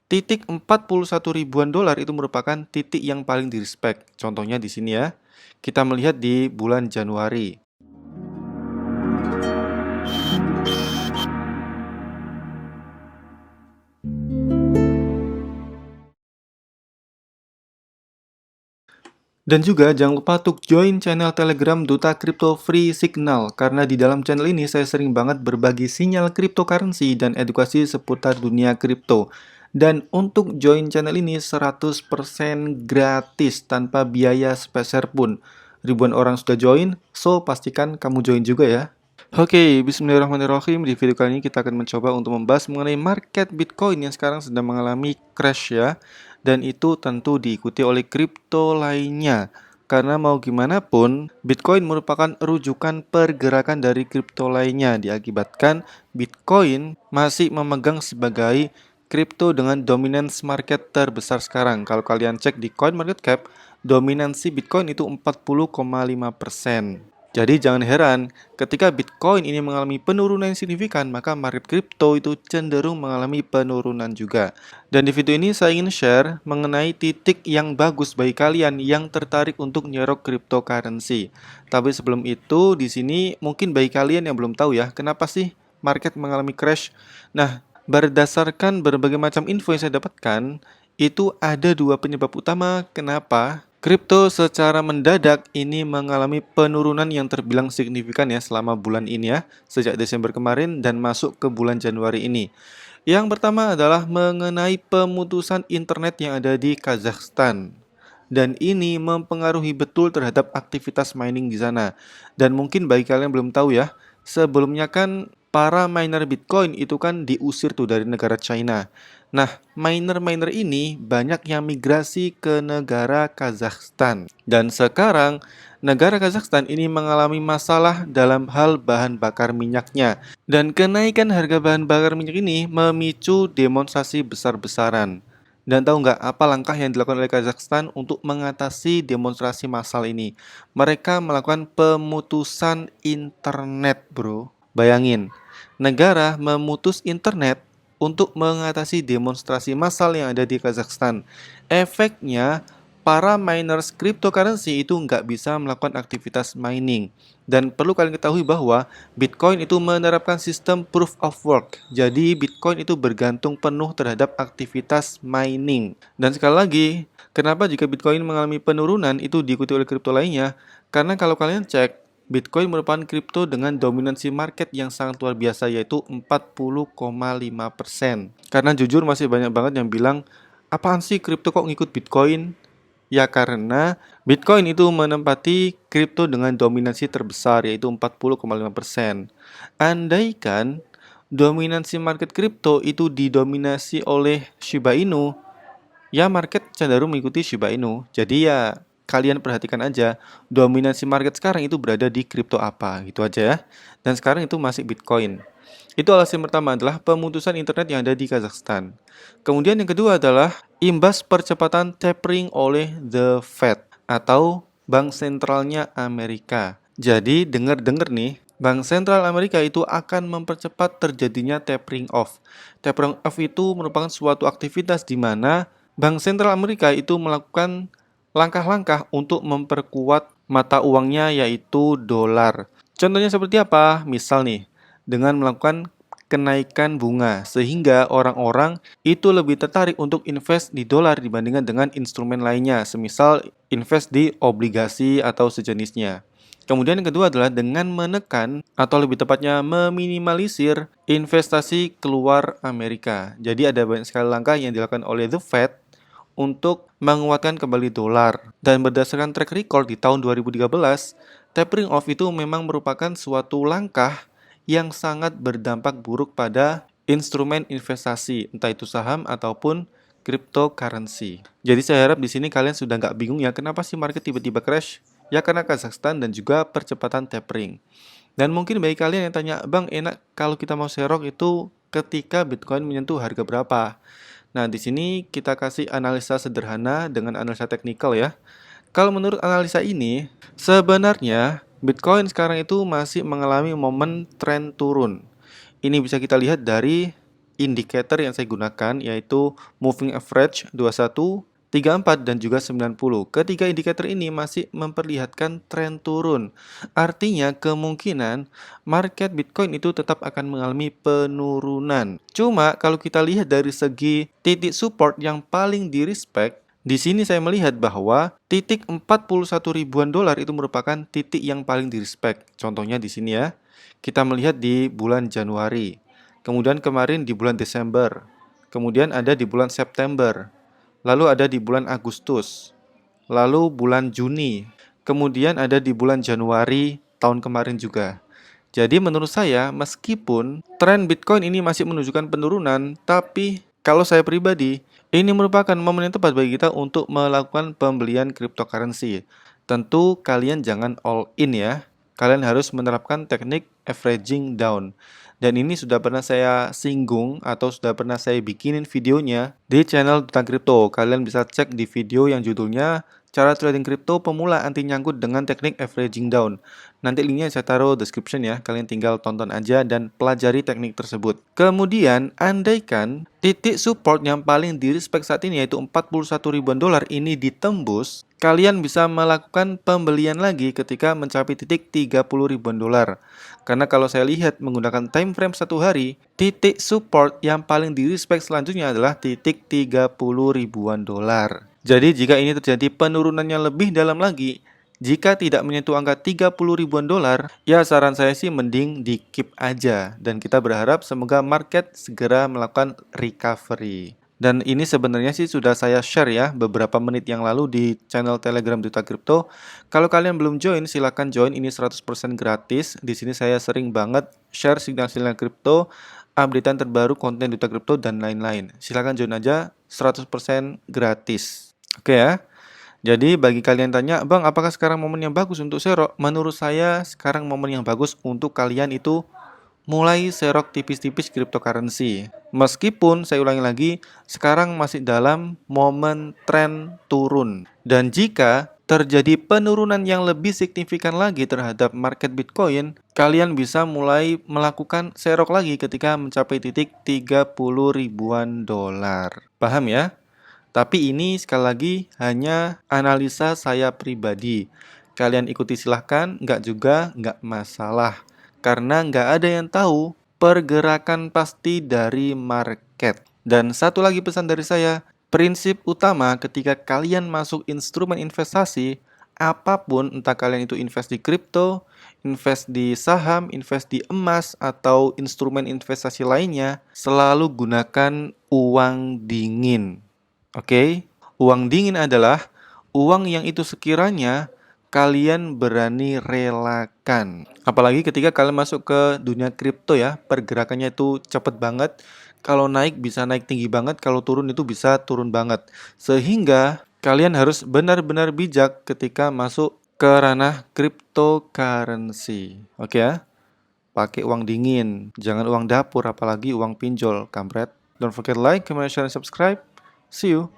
Titik 41 ribuan dolar itu merupakan titik yang paling di-respect. Contohnya di sini ya. Kita melihat di bulan Januari. Dan juga jangan lupa untuk join channel Telegram Duta Crypto Free Signal, karena di dalam channel ini saya sering banget berbagi sinyal cryptocurrency dan edukasi seputar dunia kripto. Dan untuk join channel ini 100% gratis tanpa biaya sepeser pun. Ribuan orang sudah join, so pastikan kamu join juga ya. Oke, bismillahirrahmanirrahim. Di video kali ini kita akan mencoba untuk membahas mengenai market Bitcoin yang sekarang sedang mengalami crash ya. Dan itu tentu diikuti oleh kripto lainnya. Karena mau gimana pun, Bitcoin merupakan rujukan pergerakan dari kripto lainnya. Diakibatkan Bitcoin masih memegang sebagai kripto dengan dominance market terbesar sekarang. Kalau kalian cek di CoinMarketCap, dominansi Bitcoin itu 40,5%. Jadi jangan heran, ketika Bitcoin ini mengalami penurunan yang signifikan, maka market kripto itu cenderung mengalami penurunan juga. Dan di video ini saya ingin share mengenai titik yang bagus bagi kalian yang tertarik untuk nyerok cryptocurrency. Tapi sebelum itu, di sini mungkin bagi kalian yang belum tahu ya, kenapa sih market mengalami crash? Nah, berdasarkan berbagai macam info yang saya dapatkan, itu ada dua penyebab utama kenapa kripto secara mendadak ini mengalami penurunan yang terbilang signifikan ya selama bulan ini ya, sejak Desember kemarin dan masuk ke bulan Januari ini. Yang pertama adalah mengenai pemutusan internet yang ada di Kazakhstan. Dan ini mempengaruhi betul terhadap aktivitas mining di sana. Dan mungkin bagi kalian yang belum tahu ya, sebelumnya kan para miner Bitcoin itu kan diusir tuh dari negara China. Nah, miner-miner ini banyak yang migrasi ke negara Kazakhstan. Dan sekarang negara Kazakhstan ini mengalami masalah dalam hal bahan bakar minyaknya. Dan kenaikan harga bahan bakar minyak ini memicu demonstrasi besar-besaran. Dan tahu nggak apa langkah yang dilakukan oleh Kazakhstan untuk mengatasi demonstrasi massal ini? Mereka melakukan pemutusan internet, bro. Bayangin, negara memutus internet untuk mengatasi demonstrasi massal yang ada di Kazakhstan. Efeknya, para miners cryptocurrency itu nggak bisa melakukan aktivitas mining. Dan perlu kalian ketahui bahwa Bitcoin itu menerapkan sistem proof of work. Jadi Bitcoin itu bergantung penuh terhadap aktivitas mining. Dan sekali lagi, kenapa jika Bitcoin mengalami penurunan itu diikuti oleh kripto lainnya? Karena kalau kalian cek, Bitcoin merupakan kripto dengan dominansi market yang sangat luar biasa, yaitu 40,5%. Karena jujur masih banyak banget yang bilang, apaan sih kripto kok ngikut Bitcoin? Ya karena Bitcoin itu menempati kripto dengan dominansi terbesar yaitu 40,5%. Andaikan dominansi market kripto itu didominasi oleh Shiba Inu, ya market cenderung mengikuti Shiba Inu. Jadi ya kalian perhatikan aja dominansi market sekarang itu berada di kripto apa gitu aja ya. Dan sekarang itu masih Bitcoin. Itu alasan pertama adalah pemutusan internet yang ada di Kazakhstan. Kemudian yang kedua adalah imbas percepatan tapering oleh The Fed atau Bank Sentralnya Amerika. Jadi dengar-dengar nih, Bank Sentral Amerika itu akan mempercepat terjadinya tapering off. Tapering off itu merupakan suatu aktivitas di mana Bank Sentral Amerika itu melakukan langkah-langkah untuk memperkuat mata uangnya yaitu dolar. Contohnya seperti apa? Misal nih, dengan melakukan kenaikan bunga sehingga orang-orang itu lebih tertarik untuk invest di dolar dibandingkan dengan instrumen lainnya, semisal invest di obligasi atau sejenisnya. Kemudian yang kedua adalah dengan menekan atau lebih tepatnya meminimalisir investasi keluar Amerika. Jadi ada banyak sekali langkah yang dilakukan oleh The Fed untuk menguatkan kembali dolar. Dan berdasarkan track record di tahun 2013, tapering off itu memang merupakan suatu langkah yang sangat berdampak buruk pada instrumen investasi, entah itu saham ataupun cryptocurrency. Jadi saya harap di sini kalian sudah nggak bingung ya kenapa sih market tiba-tiba crash? Ya karena Kazakhstan dan juga percepatan tapering. Dan mungkin bagi kalian yang tanya, Bang enak kalau kita mau serok itu ketika Bitcoin menyentuh harga berapa? Nah, di sini kita kasih analisa sederhana dengan analisa teknikal ya. Kalau menurut analisa ini, sebenarnya Bitcoin sekarang itu masih mengalami momen tren turun. Ini bisa kita lihat dari indikator yang saya gunakan, yaitu moving average 21, 34, dan juga 90. Ketiga indikator ini masih memperlihatkan tren turun. Artinya kemungkinan market Bitcoin itu tetap akan mengalami penurunan. Cuma kalau kita lihat dari segi titik support yang paling di-respect, di sini saya melihat bahwa titik 41 ribuan dolar itu merupakan titik yang paling di-respect. Contohnya di sini ya. Kita melihat di bulan Januari. Kemudian kemarin di bulan Desember. Kemudian ada di bulan September. Lalu ada di bulan Agustus. Lalu bulan Juni. Kemudian ada di bulan Januari tahun kemarin juga. Jadi menurut saya, meskipun tren Bitcoin ini masih menunjukkan penurunan, tapi kalau saya pribadi, ini merupakan momen yang tepat bagi kita untuk melakukan pembelian cryptocurrency. Tentu kalian jangan all in ya. Kalian harus menerapkan teknik averaging down. Dan ini sudah pernah saya singgung atau sudah pernah saya bikinin videonya di channel Duta Kripto. Kalian bisa cek di video yang judulnya Cara Trading Kripto Pemula Anti Nyangkut dengan Teknik Averaging Down. Nanti linknya saya taruh description ya, kalian tinggal tonton aja dan pelajari teknik tersebut. Kemudian, andaikan titik support yang paling di-respect saat ini yaitu 41 ribuan dolar ini ditembus, kalian bisa melakukan pembelian lagi ketika mencapai titik 30 ribuan dolar. Karena kalau saya lihat menggunakan time frame 1 hari, titik support yang paling di-respect selanjutnya adalah titik 30 ribuan dolar. Jadi jika ini terjadi penurunannya lebih dalam lagi, jika tidak menyentuh angka 30 ribuan dolar, ya saran saya sih mending di keep aja. Dan kita berharap semoga market segera melakukan recovery. Dan ini sebenarnya sih sudah saya share ya beberapa menit yang lalu di channel Telegram Duta Kripto. Kalau kalian belum join, silahkan join, ini 100% gratis. Di sini saya sering banget share signal-signal kripto, updatean terbaru, konten Duta Kripto, dan lain-lain. Silahkan join aja, 100% gratis. Oke ya. Jadi bagi kalian tanya, Bang, apakah sekarang momen yang bagus untuk serok? Menurut saya sekarang momen yang bagus untuk kalian itu mulai serok tipis-tipis cryptocurrency. Meskipun saya ulangi lagi, sekarang masih dalam momen tren turun. Dan jika terjadi penurunan yang lebih signifikan lagi terhadap market Bitcoin, kalian bisa mulai melakukan serok lagi ketika mencapai titik 30 ribuan dolar. Paham ya? Tapi ini sekali lagi hanya analisa saya pribadi. Kalian ikuti silahkan, nggak juga nggak masalah. Karena nggak ada yang tahu pergerakan pasti dari market. Dan satu lagi pesan dari saya, prinsip utama ketika kalian masuk instrumen investasi, apapun entah kalian itu invest di kripto, invest di saham, invest di emas, atau instrumen investasi lainnya, selalu gunakan uang dingin. Oke, uang dingin adalah uang yang itu sekiranya kalian berani relakan. Apalagi ketika kalian masuk ke dunia kripto ya, pergerakannya itu cepet banget. Kalau naik bisa naik tinggi banget, kalau turun itu bisa turun banget. Sehingga kalian harus benar-benar bijak ketika masuk ke ranah cryptocurrency. Oke ya, pakai uang dingin, jangan uang dapur, apalagi uang pinjol, kampret. Don't forget like, comment, share, and subscribe. See you.